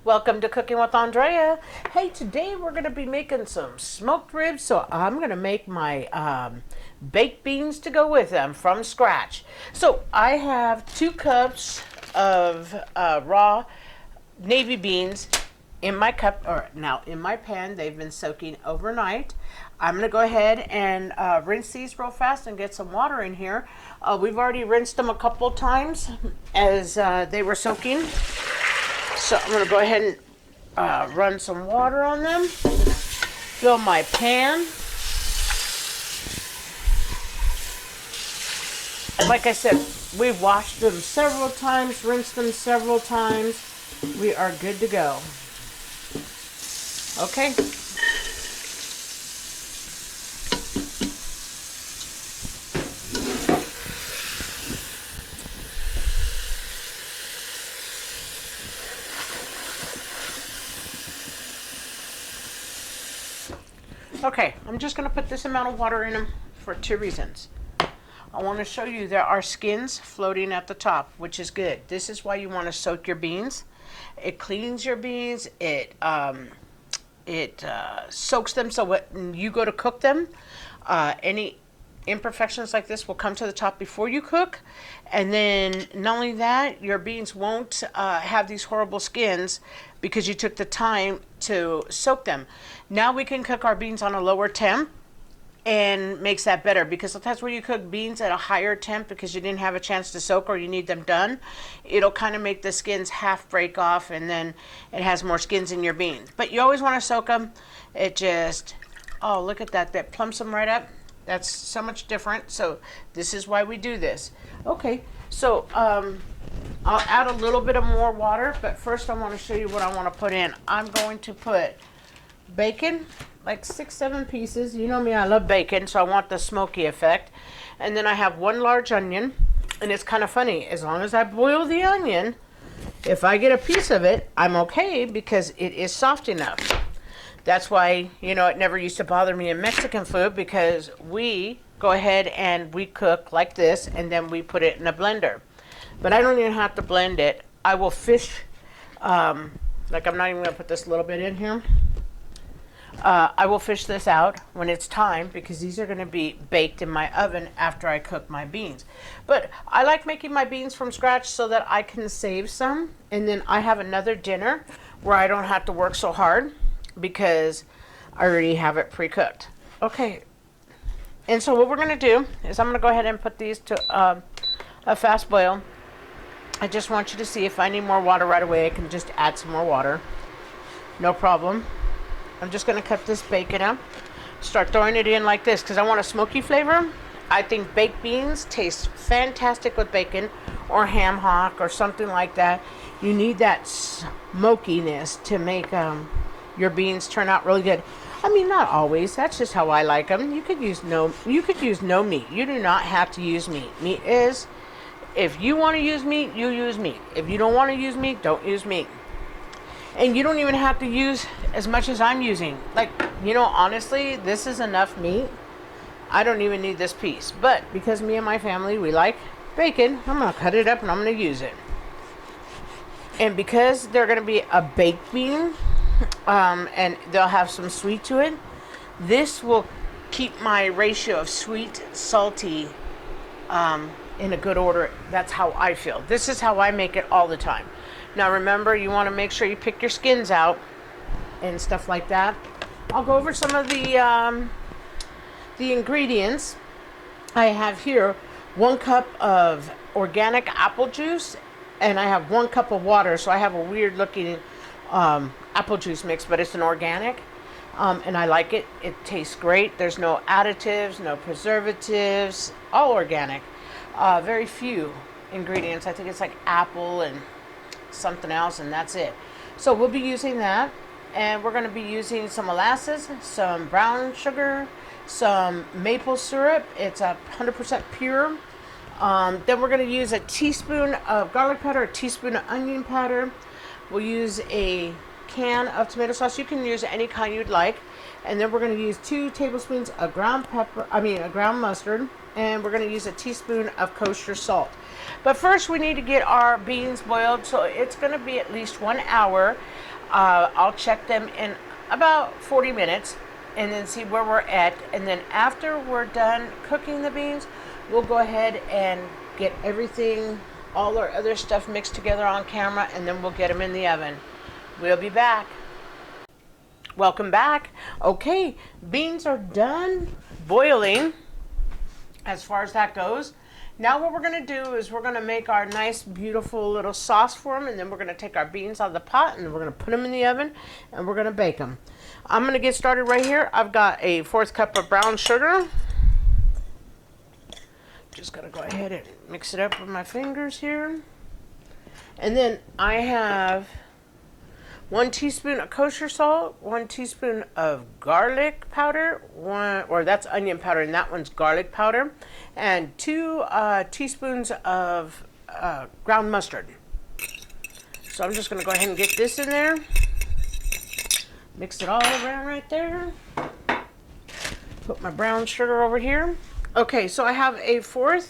Welcome to Cooking with Andrea. Hey, today we're going to be making some smoked ribs, so I'm going to make my baked beans to go with them from scratch. So I have 2 cups of raw navy beans in my cup, or now in my pan. They've been soaking overnight. I'm going to go ahead and rinse these real fast and get some water in here. We've already rinsed them a couple times as they were soaking. So I'm going to go ahead and run some water on them. Fill my pan. Like I said, we've washed them several times, rinsed them several times. We are good to go. Okay. Okay, I'm just going to put this amount of water in them for 2 reasons. I want to show you there are skins floating at the top, which is good. This is why you want to soak your beans. It cleans your beans. It soaks them so when you go to cook them, any imperfections like this will come to the top before you cook. And then not only that, your beans won't have these horrible skins because you took the time to soak them. Now we can cook our beans on a lower temp and makes that better, because sometimes when you cook beans at a higher temp because you didn't have a chance to soak or you need them done, it'll kind of make the skins half break off and then it has more skins in your beans. But you always want to soak them. It just, oh, look at that, that plumps them right up. That's so much different. So this is why we do this. Okay, so I'll add a little bit of more water, but first I want to show you what I want to put in. I'm going to put bacon, like 6-7 pieces. You know me, I love bacon, so I want the smoky effect. And then I have 1 large onion, and it's kind of funny. As long as I boil the onion, if I get a piece of it, I'm okay because it is soft enough. That's why, you know, it never used to bother me in Mexican food, because we go ahead and we cook like this, and then we put it in a blender. But I don't even have to blend it. I will fish, like I'm not even going to put this little bit in here. I will fish this out when it's time, because these are going to be baked in my oven after I cook my beans. But I like making my beans from scratch so that I can save some, and then I have another dinner where I don't have to work so hard because I already have it pre-cooked. Okay, and so what we're going to do is I'm going to go ahead and put these to a fast boil. I just want you to see if I need more water right away, I can just add some more water. No problem. I'm just going to cut this bacon up, start throwing it in like this because I want a smoky flavor. I think baked beans taste fantastic with bacon or ham hock or something like that. You need that smokiness to make your beans turn out really good. I mean, not always. That's just how I like them. You could use no meat. You do not have to use meat. Meat is, if you want to use meat, you use meat. If you don't want to use meat, don't use meat. And you don't even have to use as much as I'm using. Like, you know, honestly, this is enough meat. I don't even need this piece. But because me and my family, we like bacon, I'm going to cut it up and I'm going to use it. And because they're going to be a baked bean, and they'll have some sweet to it, this will keep my ratio of sweet, salty, in a good order. That's how I feel. This is how I make it all the time. Now remember, you want to make sure you pick your skins out and stuff like that. I'll go over some of the ingredients. I have here 1 cup of organic apple juice, and I have 1 cup of water. So I have a weird looking apple juice mix, but it's an organic, and I like it. It tastes great. There's no additives, no preservatives, all organic. Very few ingredients. I think it's like apple and something else, and that's it. So we'll be using that, and we're going to be using some molasses, some brown sugar, some maple syrup. It's 100% pure. Then we're going to use a teaspoon of garlic powder, a teaspoon of onion powder. We'll use a can of tomato sauce. You can use any kind you'd like. And then we're going to use 2 tablespoons of ground mustard, and we're going to use a teaspoon of kosher salt. But first we need to get our beans boiled, so it's going to be at least 1 hour. I'll check them in about 40 minutes and then see where we're at. And then after we're done cooking the beans, we'll go ahead and get everything, all our other stuff mixed together on camera, and then we'll get them in the oven. We'll be back. Welcome back. Okay, beans are done boiling as far as that goes. Now what we're going to do is we're going to make our nice beautiful little sauce for them, and then we're going to take our beans out of the pot and we're going to put them in the oven and we're going to bake them. I'm going to get started right here. I've got a 1/4 cup of brown sugar. Just going to go ahead and mix it up with my fingers here. And then I have 1 teaspoon of kosher salt, 1 teaspoon of garlic powder, that's onion powder, and that one's garlic powder, and 2 teaspoons of ground mustard. So I'm just going to go ahead and get this in there. Mix it all around right there. Put my brown sugar over here. Okay, so I have a 1/4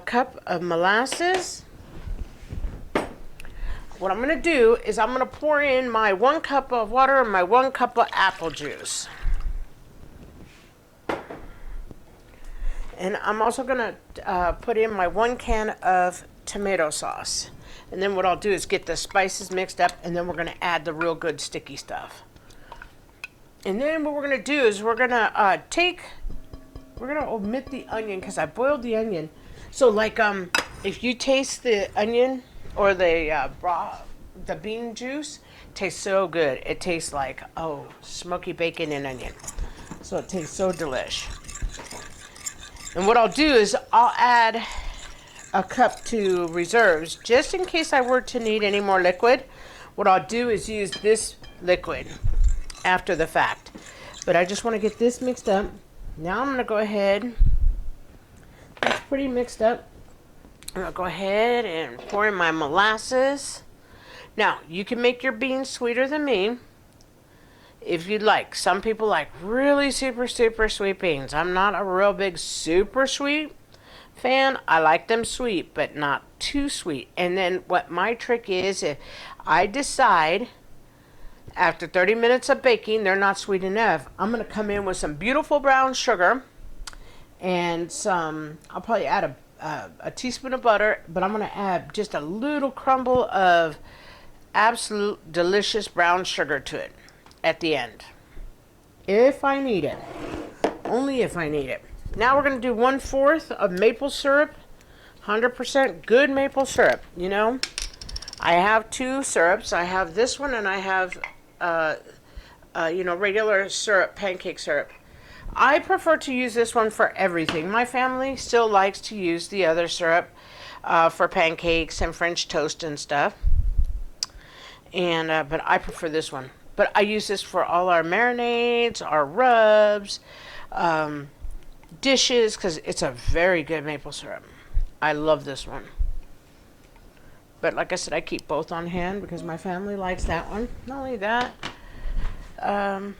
cup of molasses. What I'm going to do is I'm going to pour in my 1 cup of water and my 1 cup of apple juice. And I'm also going to put in my 1 can of tomato sauce. And then what I'll do is get the spices mixed up, and then we're going to add the real good sticky stuff. And then what we're going to do is we're going to omit the onion because I boiled the onion. So like if you taste the onion or the bean juice, it tastes so good. It tastes like, oh, smoky bacon and onion. So it tastes so delish. And what I'll do is I'll add a cup to reserves just in case I were to need any more liquid. What I'll do is use this liquid after the fact. But I just want to get this mixed up. Now I'm going to go ahead. It's pretty mixed up. I'm going to go ahead and pour in my molasses. Now, you can make your beans sweeter than me if you'd like. Some people like really super, super sweet beans. I'm not a real big super sweet fan. I like them sweet, but not too sweet. And then what my trick is, if I decide after 30 minutes of baking they're not sweet enough, I'm going to come in with some beautiful brown sugar and I'll probably add a teaspoon of butter, but I'm going to add just a little crumble of absolute delicious brown sugar to it at the end. If I need it. Only if I need it. Now we're going to do 1/4 of maple syrup. 100% good maple syrup, you know. I have 2 syrups. I have this one and I have regular syrup, pancake syrup. I prefer to use this one for everything. My family still likes to use the other syrup for pancakes and French toast and stuff. And but I prefer this one. But I use this for all our marinades, our rubs, dishes, because it's a very good maple syrup. I love this one. But like I said, I keep both on hand because my family likes that one. Not only that, I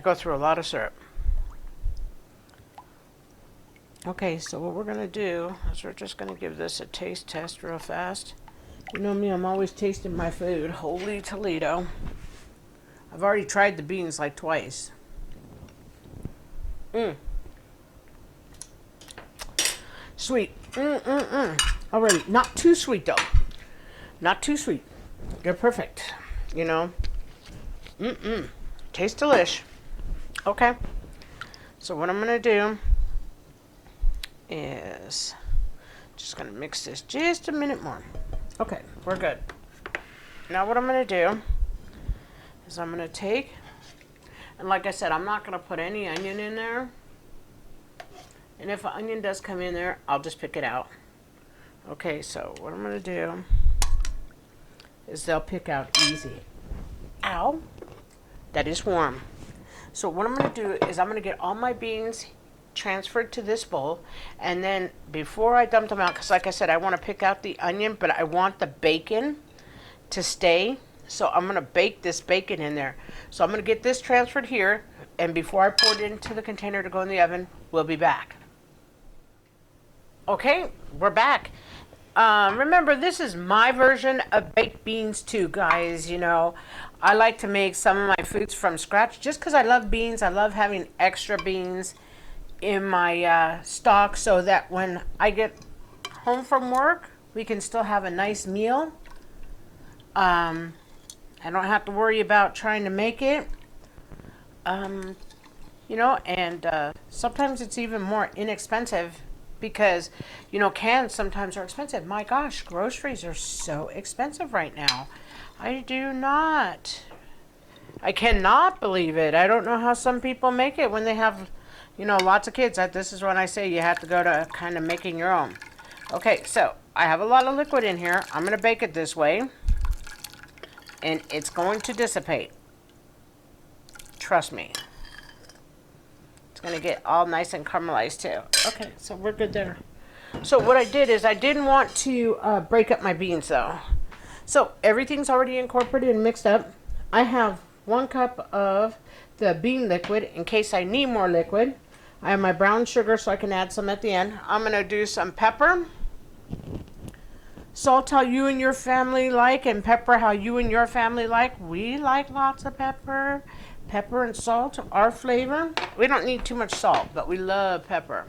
go through a lot of syrup. Okay, so what we're going to do is we're just going to give this a taste test real fast. You know me, I'm always tasting my food. Holy Toledo. I've already tried the beans like twice. Sweet. Already. Not too sweet, though. Not too sweet. They're perfect. You know. Tastes delish. Okay. So what I'm going to do is just going to mix this just a minute more. Okay, we're good. Now what I'm going to do is I'm going to take, and like I said, I'm not going to put any onion in there. And if an onion does come in there, I'll just pick it out. Okay, so what I'm going to do is they'll pick out easy. Ow. That is warm. So what I'm going to do is I'm going to get all my beans transferred to this bowl, and then before I dump them out, because like I said, I want to pick out the onion, but I want the bacon to stay, so I'm going to bake this bacon in there. So I'm going to get this transferred here, and before I pour it into the container to go in the oven, we'll be back. Okay, we're back. Remember, this is my version of baked beans too, guys. You know, I like to make some of my foods from scratch just because I love beans. I love having extra beans in my stock so that when I get home from work, we can still have a nice meal. I don't have to worry about trying to make it. You know, and sometimes it's even more inexpensive because, you know, cans sometimes are expensive. My gosh, groceries are so expensive right now. I cannot believe it. I don't know how some people make it when they have, you know, lots of kids. This is when I say you have to go to kind of making your own. Okay, so I have a lot of liquid in here. I'm going to bake it this way, and it's going to dissipate. Trust me. It's going to get all nice and caramelized too. Okay, so we're good there. So what I did is I didn't want to break up my beans though. So everything's already incorporated and mixed up. I have 1 cup of the bean liquid in case I need more liquid. I have my brown sugar so I can add some at the end. I'm going to do some pepper. Salt how you and your family like, and pepper how you and your family like. We like lots of pepper. Pepper and salt, our flavor. We don't need too much salt, but we love pepper.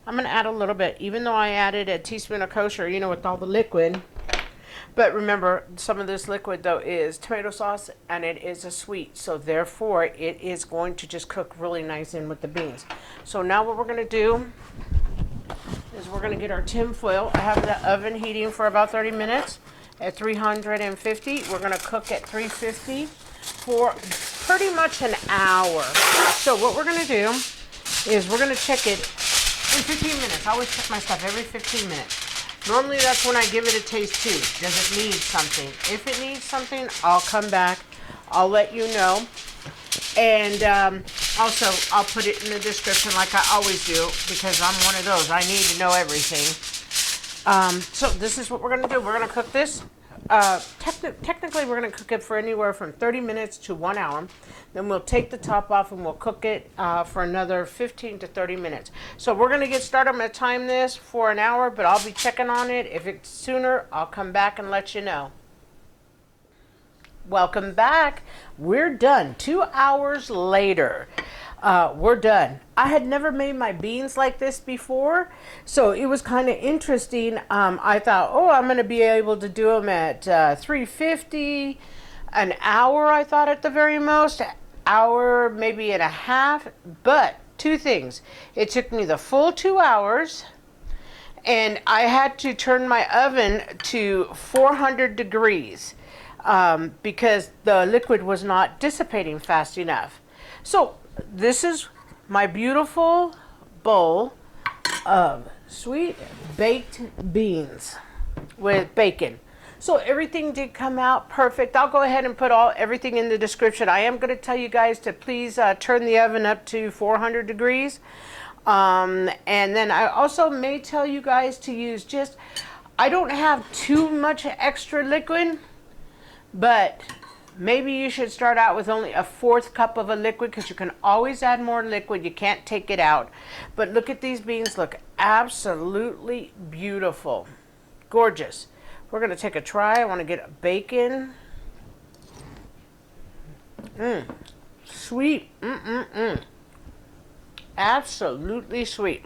I'm going to add a little bit, even though I added a teaspoon of kosher, you know, with all the liquid. But remember, some of this liquid, though, is tomato sauce, and it is a sweet. So therefore, it is going to just cook really nice in with the beans. So now what we're going to do is we're going to get our tin foil. I have the oven heating for about 30 minutes at 350. We're going to cook at 350 for pretty much an hour. So what we're going to do is we're going to check it in 15 minutes. I always check my stuff every 15 minutes. Normally that's when I give it a taste too. Does it need something? If it needs something, I'll come back. I'll let you know. And also, I'll put it in the description like I always do because I'm one of those. I need to know everything. So this is what we're going to do. We're going to cook this. Technically, we're going to cook it for anywhere from 30 minutes to 1 hour. Then we'll take the top off and we'll cook it for another 15 to 30 minutes. So we're going to get started. I'm going to time this for an hour, but I'll be checking on it. If it's sooner, I'll come back and let you know. Welcome back. We're done. 2 hours later. We're done. I had never made my beans like this before, so it was kind of interesting. I thought, oh, I'm going to be able to do them at 350, an hour, I thought at the very most, hour, maybe and a half. But 2 things. It took me the full 2 hours, and I had to turn my oven to 400 degrees because the liquid was not dissipating fast enough. So this is my beautiful bowl of sweet baked beans with bacon. So everything did come out perfect. I'll go ahead and put everything in the description. I am going to tell you guys to please turn the oven up to 400 degrees. And then I also may tell you guys to use I don't have too much extra liquid, but maybe you should start out with only a 1/4 cup of a liquid because you can always add more liquid. You can't take it out. But look at these beans. Look absolutely beautiful. Gorgeous. We're going to take a try. I want to get bacon. Sweet. Absolutely sweet.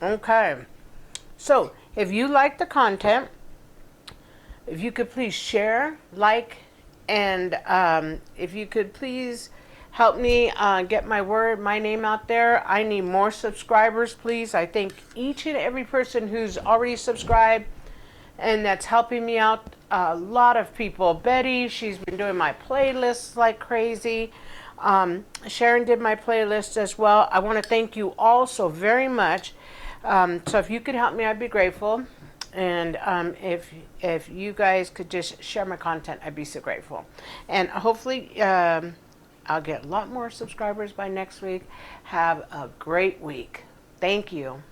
Okay. So if you like the content, if you could please share, like, and if you could please help me get my name out there. I need more subscribers, please. I thank each and every person who's already subscribed and that's helping me out. A lot of people. Betty, she's been doing my playlists like crazy. Sharon did my playlist as well. I want to thank you all so very much. So if you could help me, I'd be grateful. And if you guys could just share my content, I'd be so grateful. And hopefully I'll get a lot more subscribers by next week. Have a great week. Thank you.